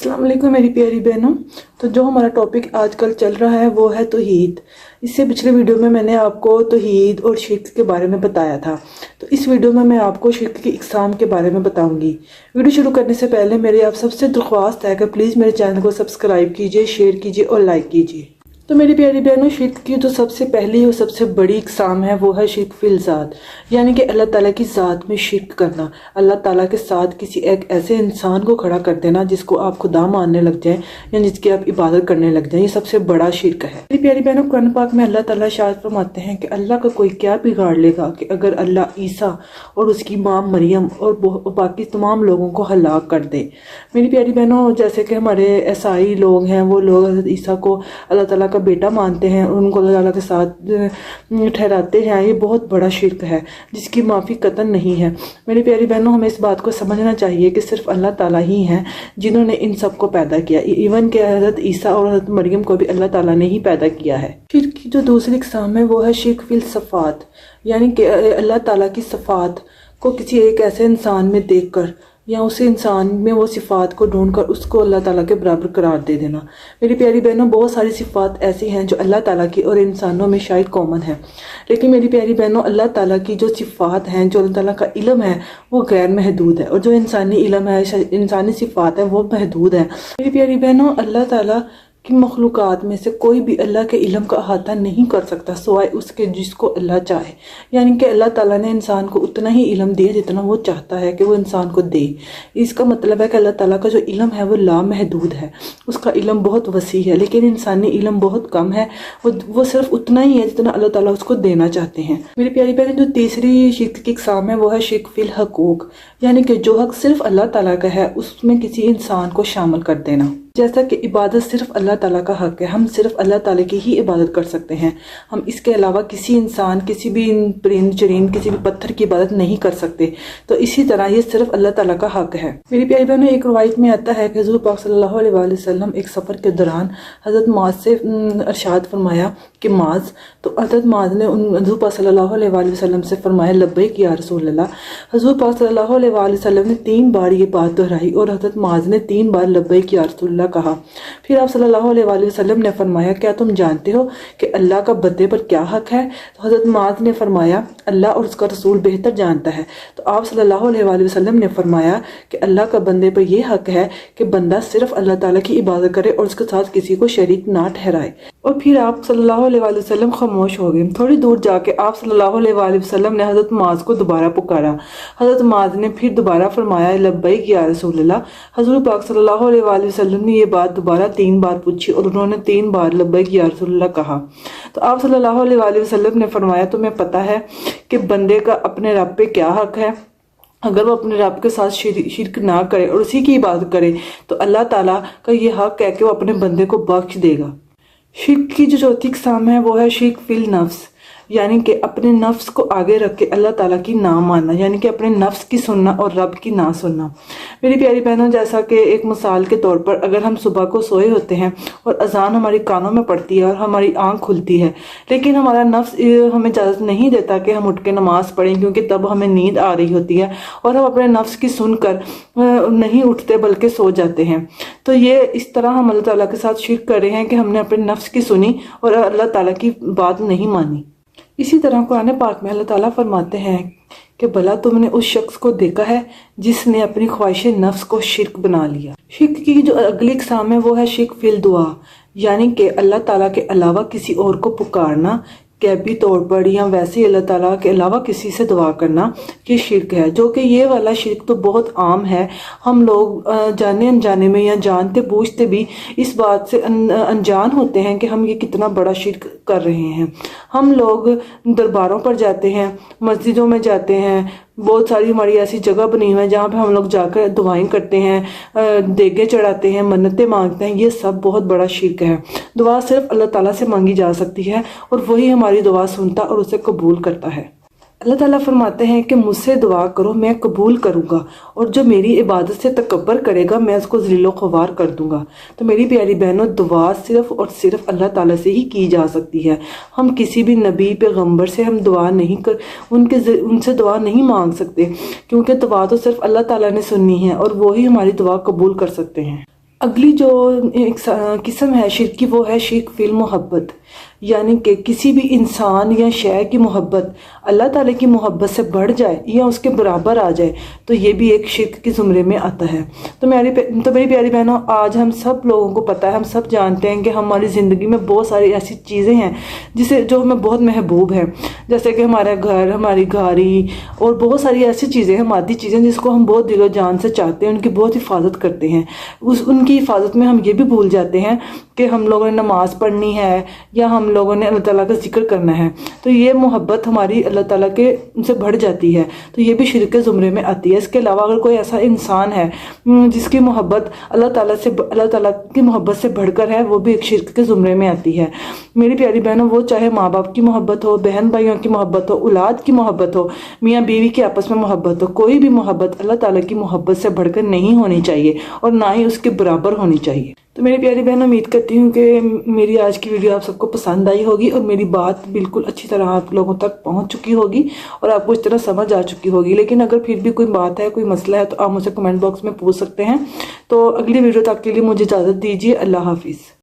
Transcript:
अस्सलाम वालेकुम मेरी प्यारी बहनों। तो जो हमारा टॉपिक आजकल चल रहा है वो है तौहीद। इससे पिछले वीडियो में मैंने आपको तौहीद और शिर्क के बारे में बताया था। तो इस वीडियो में मैं आपको शिर्क की इक़साम के बारे में बताऊंगी। वीडियो शुरू करने से पहले मेरी आप सबसे दरख्वास्त है कि प्लीज़ मेरे चैनल को सब्सक्राइब कीजिए, शेयर कीजिए और लाइक कीजिए। तो मेरी प्यारी बहनों, शिर्क की जो सबसे पहली और सबसे बड़ी इक़साम है वो है शिर्क फिल ज़ात, यानी कि अल्लाह ताला की ज़ात में शिर्क करना। अल्लाह ताला के साथ किसी एक ऐसे इंसान को खड़ा कर देना जिसको आप खुदा मानने लग जाएं या जिसकी आप इबादत करने लग जाएं, ये सबसे बड़ा शिर्क है। मेरी प्यारी बहनों, कुरान पाक में अल्लाह ताला इरशाद फरमाते हैं कि अल्लाह का कोई क्या बिगाड़ लेगा कि अगर अल्लाह ईसा और उसकी माँ मरियम और बाकी तमाम लोगों को हलाक कर दे। मेरी प्यारी बहनों, जैसे कि हमारे ईसाई लोग हैं, वो लोग हज़रत ईसा को अल्लाह ताला बेटा मानते हैं, उनको अल्लाह ताला के साथ ठहराते हैं। ये बहुत बड़ा शिर्क है जिसकी माफ़ी कतन नहीं है। मेरी प्यारी बहनों, हमें इस बात को समझना चाहिए कि सिर्फ अल्लाह ताला ही हैं जिन्होंने इन सब को पैदा किया। इवन के हज़रत ईसा और हज़रत मरियम को भी अल्लाह ताला ने ही पैदा किया है। शिर्क की जो दूसरी इक़साम है वो है शिर्क फिल सफ़ात, यानी कि अल्लाह ताला की सफ़ात को किसी एक ऐसे इंसान में देखकर या उस इंसान में वो सिफ़ात को ढूंढकर उसको अल्लाह ताला के बराबर करार दे देना। मेरी प्यारी बहनों, बहुत सारी सिफ़ात ऐसी हैं जो अल्लाह ताला की और इंसानों में शायद कॉमन है, लेकिन मेरी प्यारी बहनों, अल्लाह ताला की जो सिफ़ात हैं, जो अल्लाह ताला का इल्म है, वो गैर महदूद है, और जो इंसानी इल्म है, इंसानी सिफ़ात है, वो महदूद है। मेरी प्यारी बहनों, अल्लाह ताला कि मखलूक़ात में से कोई भी अल्लाह के इल्म का अहाता नहीं कर सकता सिवाय उसके जिसको अल्लाह चाहे। यानी कि अल्लाह ताला ने इंसान को उतना ही इल्म दिया जितना वो चाहता है कि वो इंसान को दे। इसका मतलब है कि अल्लाह ताला का जो इल्म है वो लामहदूद है, उसका इल्म बहुत वसी है, लेकिन इंसानी इल्म बहुत कम है। वो सिर्फ उतना ही है जितना अल्लाह ताला उसको देना चाहते हैं। मेरी प्यारी बहन, जो तीसरी शिर्क की इक़साम है वो है शिर्क फिल हकूक़, यानी कि जो हक सिर्फ अल्लाह ताला का है उसमें किसी इंसान को शामिल कर देना। जैसा कि इबादत सिर्फ अल्लाह ताला का हक है, हम सिर्फ अल्लाह ताला की ही इबादत कर सकते हैं। हम इसके अलावा किसी इंसान, किसी भी परिंद चरिंद, किसी भी पत्थर की इबादत नहीं कर सकते। तो इसी तरह ये सिर्फ अल्लाह ताला का हक है। मेरी प्यारी बहनों, एक रवायत में आता है कि हुज़ूर पाक सल्लल्लाहु अलैहि वसल्लम एक सफ़र के दौरान हज़रत माज से इरशाद फरमाया कि माज, तो हज़रत माज ने हुज़ूर पाक सल्लल्लाहु अलैहि वसल्लम से फरमाया लब्बैक या रसूल अल्लाह। हुज़ूर पाक सल्लल्लाहु अलैहि वसल्लम ने 3 बार ये बात दोहराई और हज़रत माज ने 3 बार लब्बैक या रसूल अल्लाह कहा। फिर आप सल्लल्लाहु अलैहि वसल्लम ने फरमाया क्या तुम जानते हो कि अल्लाह का बंदे पर क्या हक है? तो हज़रत माज ने फरमाया अल्लाह और उसका रसूल बेहतर जानता है। तो आप सल्लल्लाहु अलैहि वसल्लम ने फरमाया कि अल्लाह का बंदे पर यह हक है कि बंदा सिर्फ अल्लाह ताला की इबादत करे और उसके साथ किसी को शरीक ना ठहराए। और फिर आप सल्लल्लाहु अलैहि वसल्लम खामोश हो गए। थोड़ी दूर जाके आप सल्लल्लाहु अलैहि वसल्लम ने हज़रत माज को दोबारा पुकारा। हज़रत माज ने फिर दोबारा फरमाया लब्बैक या रसूल अल्लाह। हुज़ूर पाक सल्लल्लाहु अलैहि वसल्लम ने ये बात दोबारा 3 बार पूछी और उन्होंने 3 बार लब्बैक या रसूल अल्लाह कहा। तो आप सल्लल्लाहु अलैहि वसल्लम ने फरमाया तुम्हें पता है कि बंदे का अपने रब पे क्या हक है? अगर वो अपने रब के साथ शिर्क ना करे और उसी की इबादत करे तो अल्लाह ताला का ये हक है कि वो अपने बंदे को बख्श देगा। शिर्क की जो चौथी इक़साम है वो है शिर्क फिल नफ्स, यानी कि अपने नफ्स को आगे रख के अल्लाह ताला की ना मानना, यानी कि अपने नफ्स की सुनना और रब की ना सुनना। मेरी प्यारी बहनों, जैसा कि एक मिसाल के तौर पर अगर हम सुबह को सोए होते हैं और अजान हमारी कानों में पड़ती है और हमारी आंख खुलती है, लेकिन हमारा नफ्स हमें इजाज़त नहीं देता कि हम उठ के नमाज़ पढ़ें, क्योंकि तब हमें नींद आ रही होती है और हम अपने नफ्स की सुनकर नहीं उठते बल्कि सो जाते हैं। तो ये इस तरह हम अल्लाह ताला के साथ शिर्क कर रहे हैं कि हमने अपने नफ्स की सुनी और अल्लाह ताला की बात नहीं मानी। इसी तरह कुरान पाक में अल्लाह ताला फरमाते हैं कि भला तुमने उस शख्स को देखा है जिसने अपनी ख्वाहिश नफ्स को शिर्क बना लिया। शिर्क की जो अगली इक़साम है वो है शिर्क फिल दुआ, यानी कि अल्लाह ताला के अलावा किसी और को पुकारना, कैबी तौर पर या वैसे अल्लाह ताला के अलावा किसी से दुआ करना, ये शिर्क है। जो कि ये वाला शिर्क तो बहुत आम है। हम लोग जाने अनजाने में या जानते बूझते भी इस बात से अनजान होते हैं कि हम ये कितना बड़ा शिर्क कर रहे हैं। हम लोग दरबारों पर जाते हैं, मस्जिदों में जाते हैं, बहुत सारी हमारी ऐसी जगह बनी हुई है जहाँ पे हम लोग जाकर दुआएं करते हैं, देगे चढ़ाते हैं, मन्नतें मांगते हैं। ये सब बहुत बड़ा शिर्क है। दुआ सिर्फ अल्लाह ताला से मांगी जा सकती है और वही हमारी दुआ सुनता और उसे कबूल करता है। अल्लाह ताला फरमाते हैं कि मुझसे दुआ करो मैं कबूल करूँगा, और जो मेरी इबादत से तकब्बर करेगा मैं उसको ज़लील ख़वार कर दूँगा। तो मेरी प्यारी बहनों, दुआ सिर्फ़ और सिर्फ अल्लाह ताला से ही की जा सकती है। हम किसी भी नबी पैगम्बर से हम दुआ नहीं कर उनसे दुआ नहीं मांग सकते, क्योंकि दुआ तो सिर्फ अल्लाह ताला ने सुननी है और वही हमारी दुआ कबूल कर सकते हैं। اگلی جو قسم ہے شرک کی وہ ہے شرک فی المحبت، یعنی کہ کسی بھی انسان یا شے کی محبت اللہ تعالیٰ کی محبت سے بڑھ جائے یا اس کے برابر آ جائے تو یہ بھی ایک شرک کے زمرے میں آتا ہے۔ تو میری پیاری بہنوں، آج ہم سب لوگوں کو پتہ ہے، ہم سب جانتے ہیں کہ ہماری زندگی میں بہت ساری ایسی چیزیں ہیں جو ہمیں بہت محبوب ہیں، جیسے کہ ہمارا گھر، ہماری گاڑی اور بہت ساری ایسی چیزیں ہیں، مادی چیزیں، جس کو ہم بہت دل و جان سے چاہتے ہیں، ان کی بہت حفاظت کرتے ہیں۔ ان کی حفاظت میں ہم یہ بھی بھول جاتے ہیں کہ ہم لوگوں نے نماز پڑھنی ہے یا ہم لوگوں نے اللہ تعالیٰ کا ذکر کرنا ہے، تو یہ محبت ہماری اللہ تعالیٰ کے سے بڑھ جاتی ہے، تو یہ بھی شرک کے زمرے میں آتی ہے۔ اس کے علاوہ اگر کوئی ایسا انسان ہے جس کی محبت اللہ تعالیٰ کی محبت سے بڑھ کر ہے، وہ بھی ایک شرک کے زمرے میں آتی ہے۔ میری پیاری بہنوں، وہ چاہے ماں باپ کی محبت ہو، بہن بھائیوں کی محبت ہو، اولاد کی محبت ہو، میاں بیوی کے آپس میں محبت ہو، کوئی بھی محبت اللہ تعالیٰ کی محبت سے بڑھ کر نہیں ہونی چاہیے اور نہ ہی اس کے برابر ہونی چاہیے۔ تو میری پیاری بہن، امید کرتی ہوں کہ میری آج کی ویڈیو آپ سب کو پسند آئی ہوگی اور میری بات بالکل اچھی طرح آپ لوگوں تک پہنچ چکی ہوگی اور آپ کو اس طرح سمجھ آ چکی ہوگی۔ لیکن اگر پھر بھی کوئی بات ہے، کوئی مسئلہ ہے، تو آپ مجھ سے کمنٹ باکس میں پوچھ سکتے ہیں۔ تو اگلی ویڈیو تک کے لیے مجھے اجازت دیجیے۔ اللہ حافظ۔